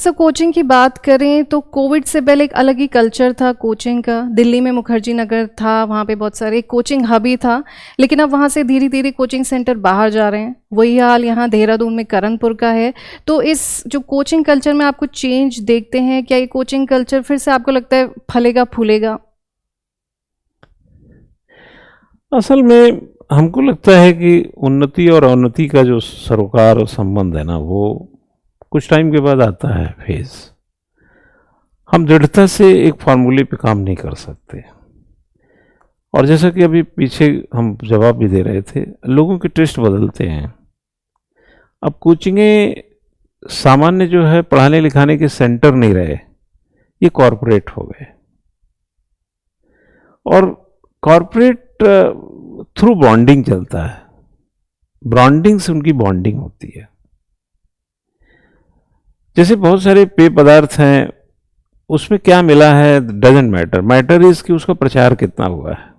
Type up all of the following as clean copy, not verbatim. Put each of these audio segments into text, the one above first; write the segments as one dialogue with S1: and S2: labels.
S1: Sir coaching की बात करें तो कोविड से पहले एक अलग ही कल्चर था कोचिंग का। दिल्ली में मुखर्जी नगर था, वहाँ पे बहुत सारे कोचिंग हब ही था, लेकिन अब वहाँ से धीरे धीरे कोचिंग सेंटर बाहर जा रहे हैं। वही हाल यहाँ देहरादून में करणपुर का है। तो इस जो कोचिंग कल्चर में आपको चेंज देखते हैं, क्या ये कोचिंग कल्चर फिर से आपको लगता है फलेगा फूलेगा?
S2: असल में हमको लगता है कि उन्नति और अवनति का जो सरोकार और संबंध है ना, वो कुछ टाइम के बाद आता है फेज। हम दृढ़ता से एक फार्मूले पे काम नहीं कर सकते। और जैसा कि अभी पीछे हम जवाब भी दे रहे थे, लोगों के टेस्ट बदलते हैं। अब कोचिंगें सामान्य जो है पढ़ाने लिखाने के सेंटर नहीं रहे, ये कॉरपोरेट हो गए। और कॉरपोरेट थ्रू बॉन्डिंग चलता है, ब्रांडिंग से उनकी बॉन्डिंग होती है। जैसे बहुत सारे पेय पदार्थ हैं, उसमें क्या मिला है डजंट मैटर, मैटर इज कि उसका प्रचार कितना हुआ है,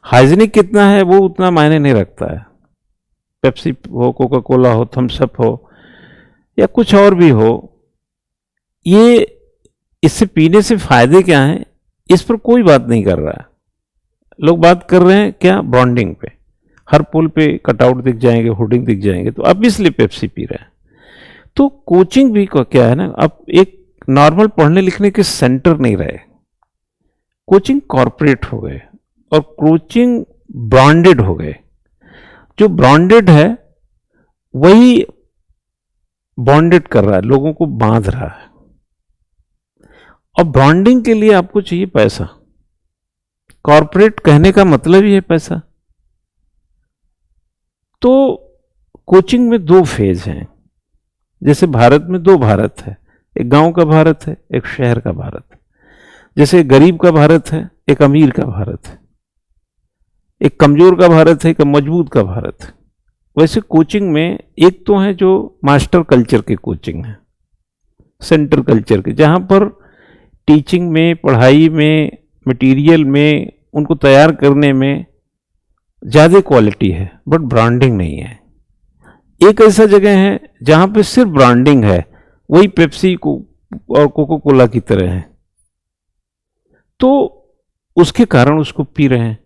S2: हाइजीनिक कितना है वो उतना मायने नहीं रखता है। पेप्सी हो, कोका कोला हो, थम्स अप हो या कुछ और भी हो, ये इससे पीने से फायदे क्या हैं इस पर कोई बात नहीं कर रहा है। लोग बात कर रहे हैं क्या, ब्रांडिंग पे। हर पुल पे कटआउट दिख जाएंगे, होर्डिंग दिख जाएंगे, तो अब इसलिए पेप्सी पी रहे हैं। तो कोचिंग भी क्या है ना, अब एक नॉर्मल पढ़ने लिखने के सेंटर नहीं रहे, कोचिंग कॉरपोरेट हो गए और कोचिंग ब्रांडेड हो गए। जो ब्रांडेड है वही बॉन्डेड कर रहा है, लोगों को बांध रहा है। और ब्रांडिंग के लिए आपको चाहिए पैसा। कॉरपोरेट कहने का मतलब ही है पैसा। तो कोचिंग में दो फेज हैं। जैसे भारत में दो भारत है, एक गांव का भारत है, एक शहर का भारत है। जैसे एक गरीब का भारत है, एक अमीर का भारत है, एक कमजोर का भारत है, एक मजबूत का भारत है। वैसे कोचिंग में एक तो है जो मास्टर कल्चर की कोचिंग है, सेंटर कल्चर की, जहां पर टीचिंग में, पढ़ाई में, मटेरियल में, उनको तैयार करने में ज़्यादा क्वालिटी है बट ब्रांडिंग नहीं है। एक ऐसा जगह है जहां पे सिर्फ ब्रांडिंग है, वही पेप्सी को और कोको कोला की तरह है, तो उसके कारण उसको पी रहे हैं।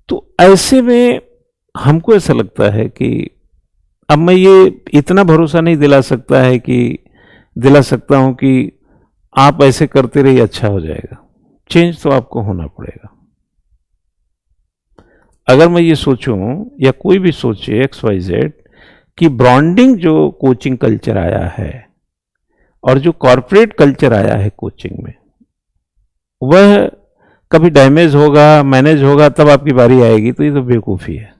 S2: तो ऐसे में हमको ऐसा लगता है कि अब मैं ये इतना भरोसा नहीं दिला सकता हूं कि आप ऐसे करते रहिए अच्छा हो जाएगा। चेंज तो आपको होना पड़ेगा। अगर मैं ये सोचूं या कोई भी सोचे XYZ कि ब्रांडिंग जो कोचिंग कल्चर आया है और जो कॉरपोरेट कल्चर आया है कोचिंग में, वह कभी डैमेज होगा, मैनेज होगा, तब आपकी बारी आएगी, तो ये तो बेवकूफ़ी है।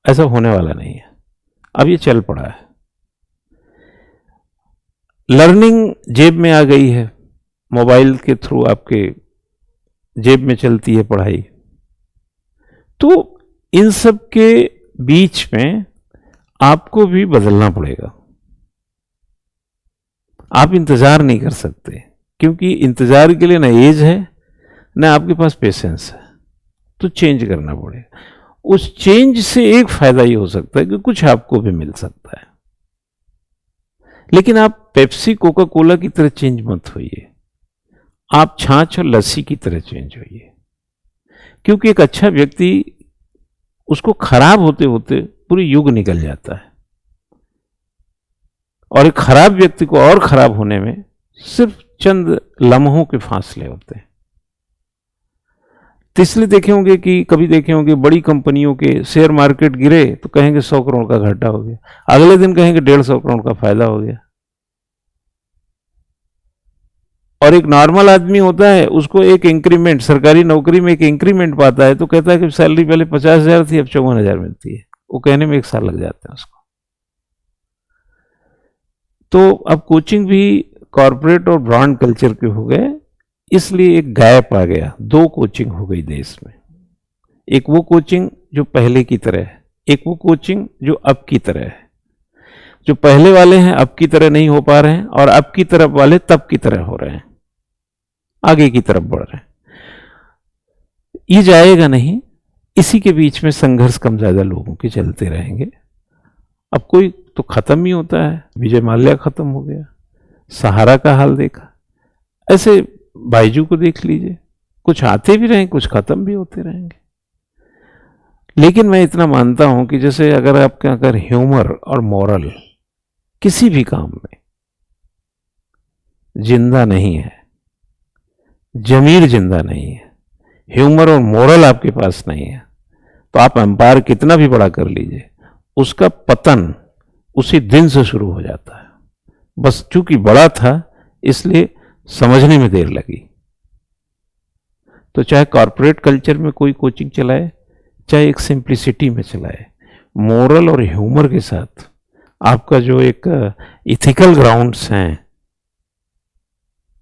S2: ऐसा होने वाला नहीं है। अब ये चल पड़ा है, लर्निंग जेब में आ गई है, मोबाइल के थ्रू आपके जेब में चलती है पढ़ाई। तो इन सब के बीच में आपको भी बदलना पड़ेगा। आप इंतजार नहीं कर सकते, क्योंकि इंतजार के लिए ना एज है ना आपके पास पेशेंस है। तो चेंज करना पड़ेगा। उस चेंज से एक फायदा ये हो सकता है कि कुछ आपको भी मिल सकता है, लेकिन आप पेप्सी कोका कोला की तरह चेंज मत होइए। आप छाछ और लस्सी की तरह चेंज होइए, क्योंकि एक अच्छा व्यक्ति, उसको खराब होते होते पूरी युग निकल जाता है, और एक खराब व्यक्ति को और खराब होने में सिर्फ चंद लम्हों के फासले होते हैं। तो इसलिए देखे होंगे कि कभी देखे होंगे बड़ी कंपनियों के शेयर मार्केट गिरे तो कहेंगे 100 करोड़ का घाटा हो गया, अगले दिन कहेंगे 150 करोड़ का फायदा हो गया। और एक नॉर्मल आदमी होता है, उसको एक इंक्रीमेंट, सरकारी नौकरी में एक इंक्रीमेंट पाता है तो कहता है कि सैलरी पहले 50,000 थी, अब 54,000 मिलती है। वो कहने में 1 साल लग जाता है उसको। तो अब कोचिंग भी कॉरपोरेट और ब्रांड कल्चर के हो गए, इसलिए एक गैप आ गया। 2 कोचिंग हो गई देश में। एक वो कोचिंग जो पहले की तरह है, एक वो कोचिंग जो अब की तरह है। जो पहले वाले हैं अब की तरह नहीं हो पा रहे हैं, और अब की तरफ वाले तब की तरह हो रहे हैं, आगे की तरफ बढ़ रहे हैं। ये जाएगा नहीं, इसी के बीच में संघर्ष कम ज्यादा लोगों के चलते रहेंगे। अब कोई तो खत्म ही होता है। विजय माल्या खत्म हो गया, सहारा का हाल देखा, ऐसे बाइजू को देख लीजिए, कुछ आते भी रहेंगे, कुछ खत्म भी होते रहेंगे। लेकिन मैं इतना मानता हूं कि जैसे अगर आपके अगर ह्यूमर और मॉरल किसी भी काम में जिंदा नहीं है, जमीर जिंदा नहीं है, ह्यूमर और मॉरल आपके पास नहीं है, तो आप एम्पायर कितना भी बड़ा कर लीजिए, उसका पतन उसी दिन से शुरू हो जाता है। बस चूंकि बड़ा था इसलिए समझने में देर लगी। तो चाहे कॉरपोरेट कल्चर में कोई कोचिंग चलाए, चाहे एक सिंप्लिसिटी में चलाए, मोरल और ह्यूमर के साथ आपका जो एक इथिकल ग्राउंड्स हैं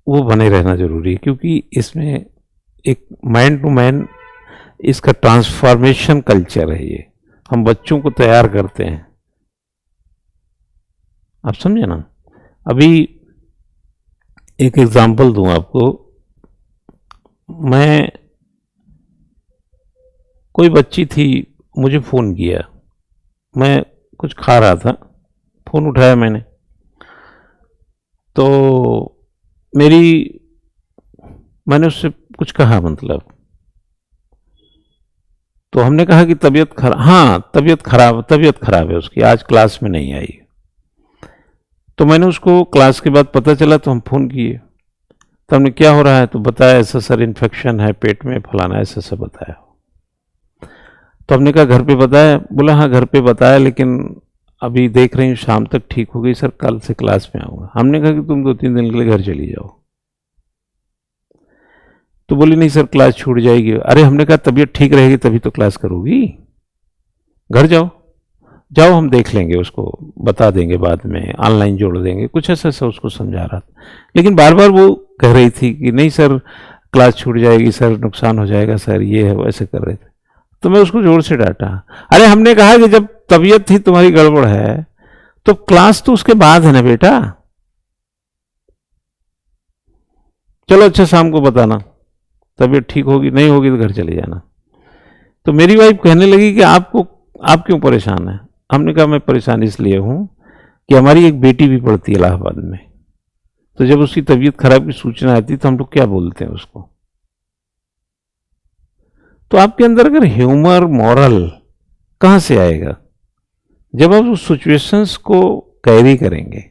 S2: वो बने रहना जरूरी है, क्योंकि इसमें एक मैन टू मैन इसका ट्रांसफॉर्मेशन कल्चर है। ये हम बच्चों को तैयार करते हैं, आप समझे ना। अभी एक एग्जांपल दूं आपको, मैं कोई बच्ची थी, मुझे फ़ोन किया, मैं कुछ खा रहा था, फ़ोन उठाया मैंने, तो मैंने उससे कुछ कहा, मतलब तो हमने कहा कि तबीयत खराब, हाँ तबीयत खराब है उसकी, आज क्लास में नहीं आई। तो मैंने उसको क्लास के बाद पता चला तो हम फ़ोन किए, तो हमने क्या हो रहा है, तो बताया ऐसा सर इन्फेक्शन है पेट में, फलाना ऐसा सब बताया। तो हमने कहा घर पे बताया, बोला हाँ घर पे बताया, लेकिन अभी देख रही हूँ शाम तक ठीक हो गई सर, कल से क्लास में आऊँगा। हमने कहा कि तुम 2-3 दिन के लिए घर चली जाओ। तो बोली नहीं सर क्लास छूट जाएगी। अरे हमने कहा तबीयत ठीक रहेगी तभी तो क्लास करोगी, घर जाओ, जाओ हम देख लेंगे, उसको बता देंगे बाद में, ऑनलाइन जोड़ देंगे, कुछ ऐसा ऐसा उसको समझा रहा था। लेकिन बार बार वो कह रही थी कि नहीं सर क्लास छूट जाएगी सर, नुकसान हो जाएगा सर, ये है वो, ऐसे कर रहे थे। तो मैं उसको जोर से डांटा। अरे हमने कहा कि जब तबीयत थी तुम्हारी गड़बड़ है तो क्लास तो उसके बाद है ना बेटा, चलो अच्छा शाम को बताना, तबीयत ठीक होगी, नहीं होगी तो घर चले जाना। तो मेरी वाइफ कहने लगी कि आप क्यों परेशान हैं। हमने कहा मैं परेशान इसलिए हूं कि हमारी एक बेटी भी पढ़ती है इलाहाबाद में, तो जब उसकी तबीयत खराब की सूचना आती तो हम लोग क्या बोलते हैं उसको। तो आपके अंदर अगर ह्यूमर मॉरल कहां से आएगा, जब आप उस सिचुएशंस को कैरी करेंगे।